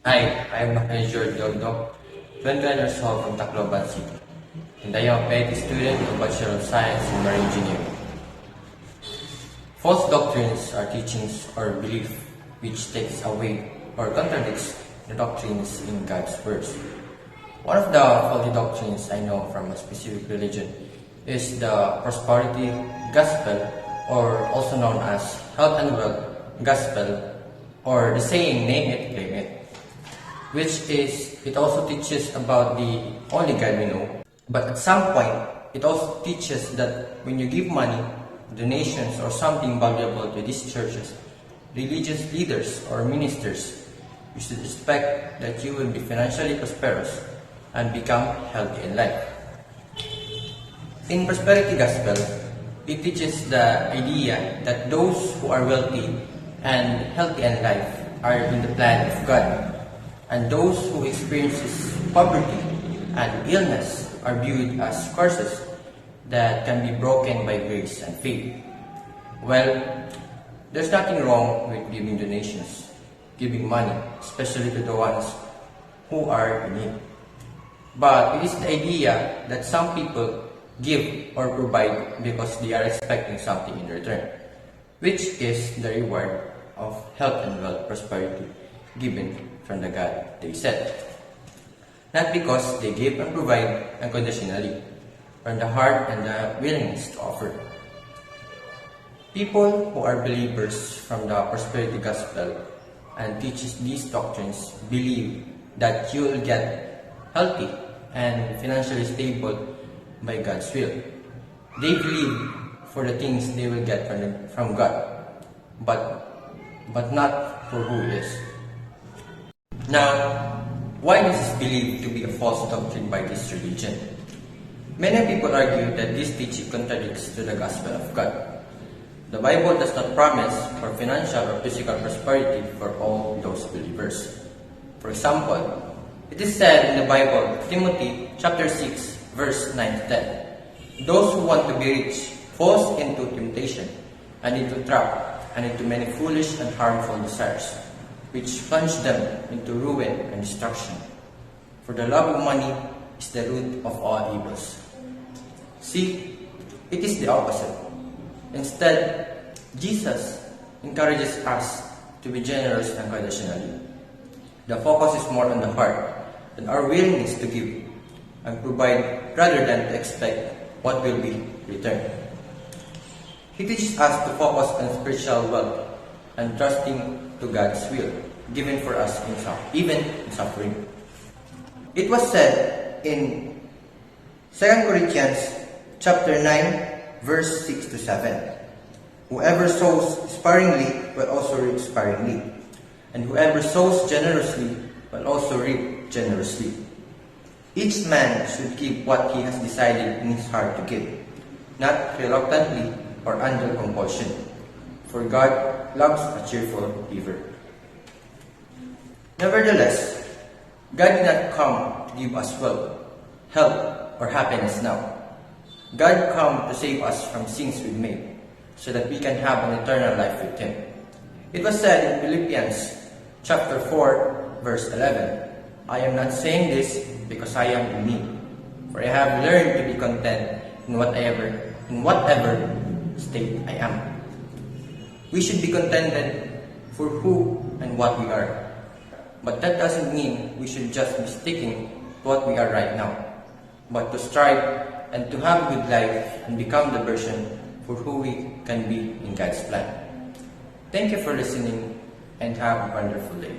Hi, I am Major Dogdog, 21 years old from Tacloban City, and I am a PhD student of Bachelor of Science in Marine Engineering. False doctrines are teachings or belief which takes away or contradicts the doctrines in God's words. One of the faulty doctrines I know from a specific religion is the prosperity gospel, or also known as health and wealth gospel, or the saying name it, claim it, which is it also teaches about the only God we know. But at some point, it also teaches that when you give money, donations, or something valuable to these churches, religious leaders or ministers, you should expect that you will be financially prosperous and become healthy in life. In prosperity gospel, it teaches the idea that those who are wealthy and healthy in life are in the plan of God, and those who experiences poverty and illness are viewed as curses that can be broken by grace and faith. Well, there's nothing wrong with giving donations, giving money, especially to the ones who are in need. But it is the idea that some people give or provide because they are expecting something in return, which is the reward of health and wealth prosperity given from the God they set. Not because they give and provide unconditionally, from the heart and the willingness to offer. People who are believers from the prosperity gospel and teaches these doctrines believe that you will get healthy and financially stable by God's will. They believe for the things they will get from God, but not for who He is. Now, why is this believed to be a false doctrine by this religion? Many people argue that this teaching contradicts to the gospel of God. The Bible does not promise for financial or physical prosperity for all those believers. For example, it is said in the Bible, Timothy chapter 6, verse 9 to 10, "Those who want to be rich falls into temptation and into trap and into many foolish and harmful desires, which plunge them into ruin and destruction. For the love of money is the root of all evils." See, it is the opposite. Instead, Jesus encourages us to be generous unconditionally. The focus is more on the heart and our willingness to give and provide rather than to expect what will be returned. He teaches us to focus on spiritual wealth and trusting to God's will, given for us even in suffering. It was said in 2 Corinthians chapter 9, verse 6 to 7, "Whoever sows sparingly will also reap sparingly, and whoever sows generously will also reap generously. Each man should give what he has decided in his heart to give, not reluctantly or under compulsion, for God loves a cheerful giver." Nevertheless, God did not come to give us wealth, health, or happiness now. God came to save us from sins we made, so that we can have an eternal life with Him. It was said in Philippians chapter 4, verse 11, "I am not saying this because I am in need, for I have learned to be content in whatever state I am." We should be contented for who and what we are. But that doesn't mean we should just be sticking to what we are right now, but to strive and to have a good life and become the version for who we can be in God's plan. Thank you for listening and have a wonderful day.